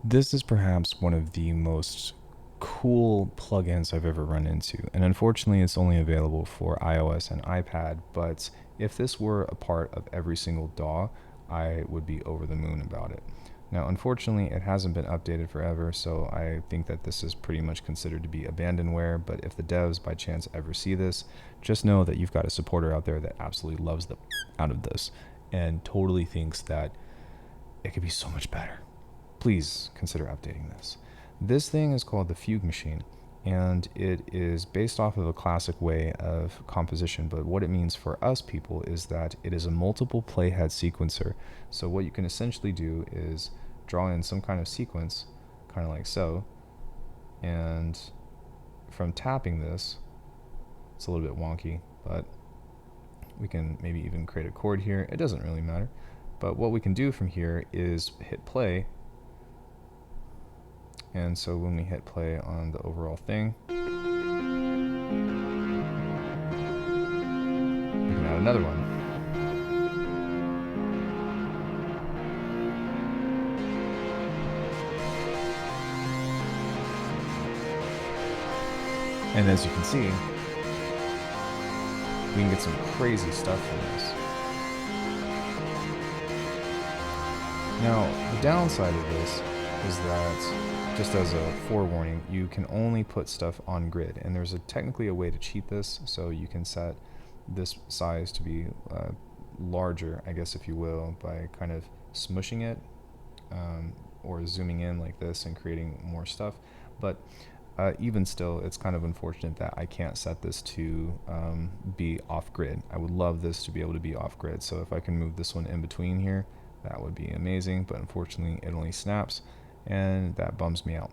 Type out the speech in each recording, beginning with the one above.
This is perhaps one of the most cool plugins I've ever run into, and unfortunately it's only available for iOS and iPad, but if this were a part of every single DAW, I would be over the moon about it. Now, unfortunately, it hasn't been updated forever, so I think that this is pretty much considered to be abandonware, but if the devs by chance ever see this, just know that you've got a supporter out there that absolutely loves the out of this and totally thinks that it could be so much better. Please consider updating this. This thing is called the Fugue Machine, and it is based off of a classic way of composition, but what it means for us people is that it is a multiple playhead sequencer. So what you can essentially do is draw in some kind of sequence, kind of like so, and from tapping this, it's a little bit wonky, but we can maybe even create a chord here. It doesn't really matter. But what we can do from here is hit play. And so when we hit play on the overall thing, we can add another one. And as you can see, we can get some crazy stuff from this. Now, the downside of this is that, just as a forewarning, you can only put stuff on grid, and there's technically a way to cheat this, so you can set this size to be larger, I guess if you will, by kind of smushing it or zooming in like this and creating more stuff. But even still, it's kind of unfortunate that I can't set this to be off-grid. I would love this to be able to be off-grid, so if I can move this one in between here, that would be amazing, but unfortunately it only snaps, and that bums me out.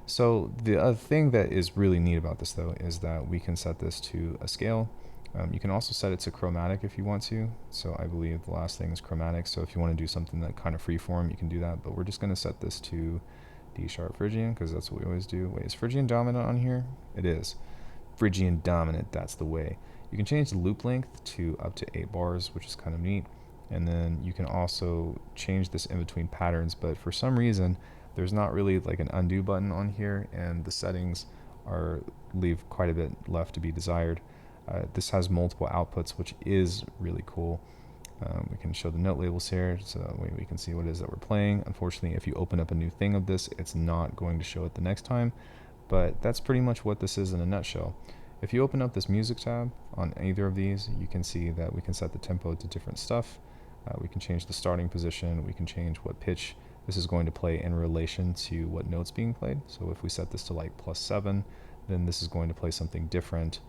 So the other thing that is really neat about this though is that we can set this to a scale. You can also set it to chromatic if you want to. So I believe the last thing is chromatic, so if you want to do something that kind of freeform, you can do that, but we're just going to set this to D sharp Phrygian because that's what we always do. Wait, is Phrygian dominant on here? It is. Phrygian dominant, that's the way. You can change the loop length to up to 8 bars, which is kind of neat. And then you can also change this in between patterns, but for some reason there's not really like an undo button on here, and the settings leave quite a bit left to be desired. This has multiple outputs, which is really cool. We can show the note labels here so that way we can see what it is that we're playing. Unfortunately, if you open up a new thing of this, it's not going to show it the next time, but that's pretty much what this is in a nutshell. If you open up this music tab on either of these, you can see that we can set the tempo to different stuff. We can change the starting position, we can change what pitch this is going to play in relation to what note's being played. So if we set this to like +7, then this is going to play something different,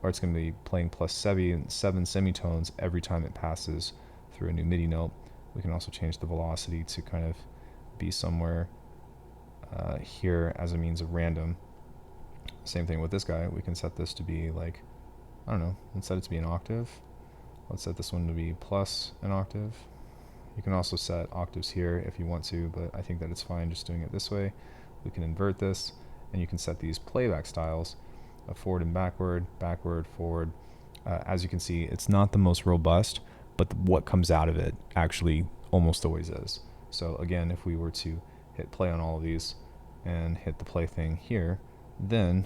or it's going to be playing +7 semitones every time it passes through a new Midi note. We can also change the velocity to kind of be somewhere here as a means of random. Same thing with this guy. We can set this to be like, I don't know, let's set it to be an octave. Let's set this one to be plus an octave. You can also set octaves here if you want to, but I think that it's fine just doing it this way. We can invert this, and you can set these playback styles of forward and backward, backward, forward. As you can see, it's not the most robust, but what comes out of it actually almost always is. So again, if we were to hit play on all of these and hit the play thing here, then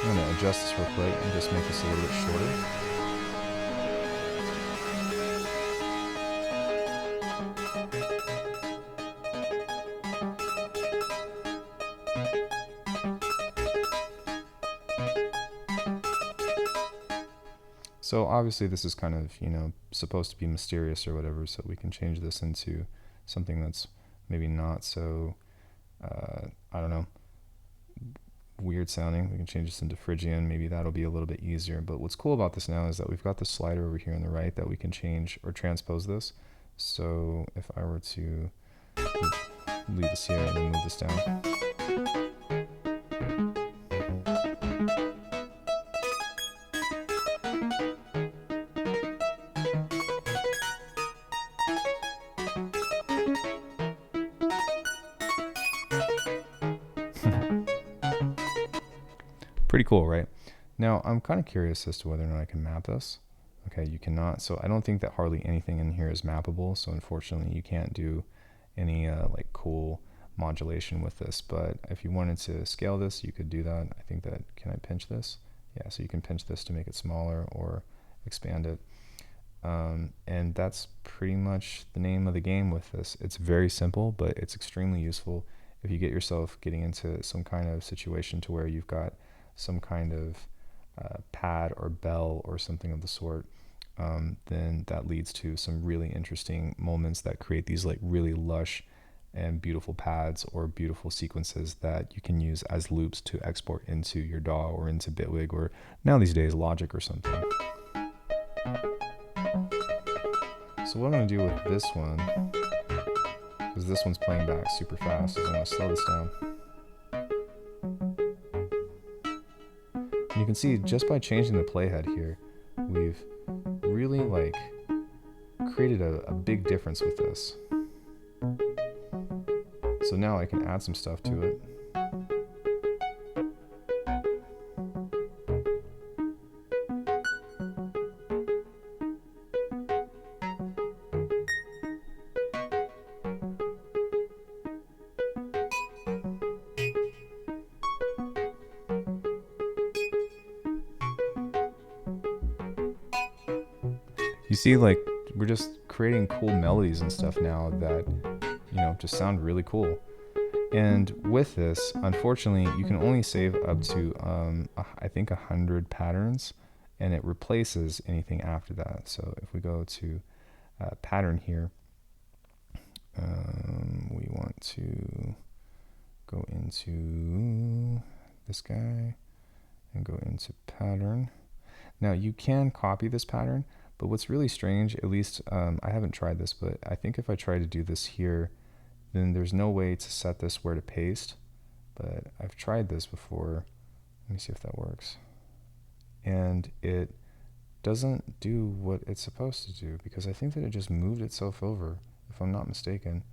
I'm going to adjust this real quick and just make this a little bit shorter. So obviously this is kind of, supposed to be mysterious or whatever, so we can change this into something that's maybe not so, I don't know, weird sounding. We can change this into Phrygian. Maybe that'll be a little bit easier. But what's cool about this now is that we've got the slider over here on the right that we can change or transpose this. So if I were to leave this here and then move this down. Pretty cool, right? Now, I'm kind of curious as to whether or not I can map this. Okay, you cannot. So I don't think that hardly anything in here is mappable. So unfortunately, you can't do any like cool modulation with this. But if you wanted to scale this, you could do that. I think that, can I pinch this? Yeah, so you can pinch this to make it smaller or expand it. And that's pretty much the name of the game with this. It's very simple, but it's extremely useful if you get yourself getting into some kind of situation to where you've got some kind of pad or bell or something of the sort. Then that leads to some really interesting moments that create these like really lush and beautiful pads or beautiful sequences that you can use as loops to export into your DAW or into Bitwig or now these days Logic or something. So what I'm going to do with this one, because this one's playing back super fast, is I'm going to slow this down. And you can see just by changing the playhead here, we've really like created a big difference with this. So now I can add some stuff to it. You see, like, we're just creating cool melodies and stuff now that, you know, just sound really cool. And with this, unfortunately, you can only save up to, I think, 100 patterns, and it replaces anything after that. So if we go to pattern here, we want to go into this guy and go into pattern. Now, you can copy this pattern, but what's really strange, at least I haven't tried this, but I think if I try to do this here, then there's no way to set this where to paste. But I've tried this before. Let me see if that works. And it doesn't do what it's supposed to do, because I think that it just moved itself over, if I'm not mistaken.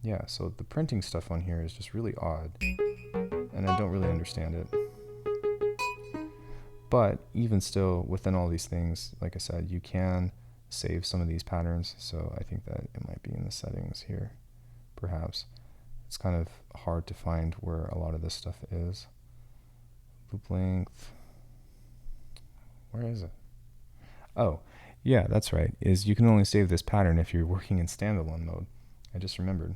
Yeah, so the printing stuff on here is just really odd, and I don't really understand it. But even still, within all these things, like I said, you can save some of these patterns. So I think that it might be in the settings here, perhaps. It's kind of hard to find where a lot of this stuff is. Loop length. Where is it? Oh, yeah, that's right. Is you can only save this pattern if you're working in standalone mode. I just remembered.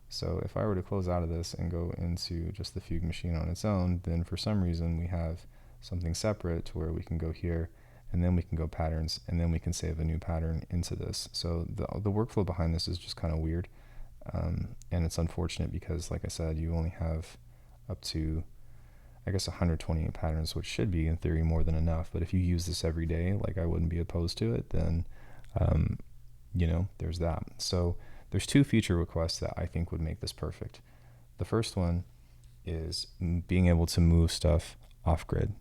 So if I were to close out of this and go into just the Fugue Machine on its own, then for some reason we have something separate to where we can go here, and then we can go patterns, and then we can save a new pattern into this. So the workflow behind this is just kind of weird, and it's unfortunate because, like I said, you only have up to, I guess, 128 patterns, which should be in theory more than enough. But if you use this every day, like I wouldn't be opposed to it, then you know, there's that. So there's two feature requests that I think would make this perfect. The first one is being able to move stuff off grid.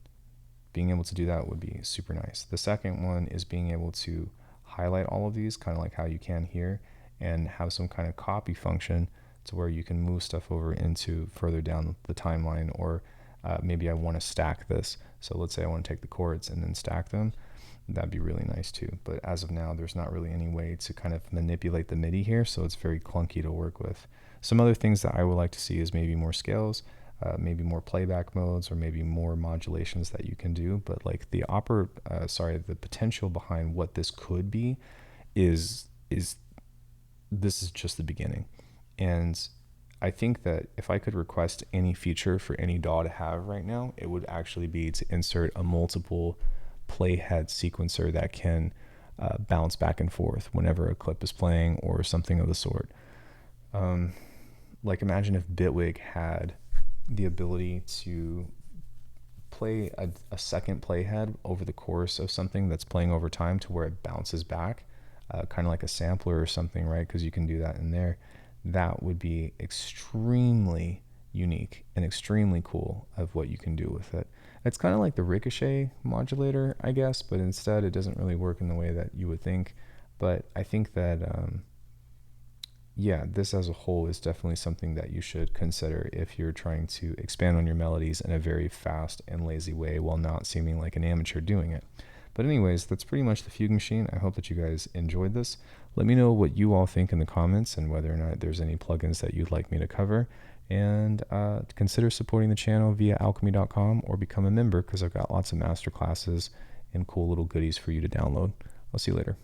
Being able to do that would be super nice. The second one is being able to highlight all of these, kind of like how you can here, and have some kind of copy function to where you can move stuff over into further down the timeline, or maybe I want to stack this. So let's say I want to take the chords and then stack them. That'd be really nice too. But as of now, there's not really any way to kind of manipulate the MIDI here, so it's very clunky to work with. Some other things that I would like to see is maybe more scales, maybe more playback modes, or maybe more modulations that you can do. But like the the potential behind what this could be is this is just the beginning. And I think that if I could request any feature for any DAW to have right now, it would actually be to insert a multiple playhead sequencer that can bounce back and forth whenever a clip is playing or something of the sort. Like imagine if Bitwig had the ability to play a second playhead over the course of something that's playing over time to where it bounces back, kind of like a sampler or something, right? Because you can do that in there. That would be extremely unique and extremely cool of what you can do with it. It's kind of like the ricochet modulator, I guess, but instead it doesn't really work in the way that you would think. But I think that yeah, this as a whole is definitely something that you should consider if you're trying to expand on your melodies in a very fast and lazy way while not seeming like an amateur doing it. But anyways, that's pretty much the Fugue Machine. I hope that you guys enjoyed this. Let me know what you all think in the comments and whether or not there's any plugins that you'd like me to cover. And consider supporting the channel via alckemy.com or become a member, because I've got lots of masterclasses and cool little goodies for you to download. I'll see you later.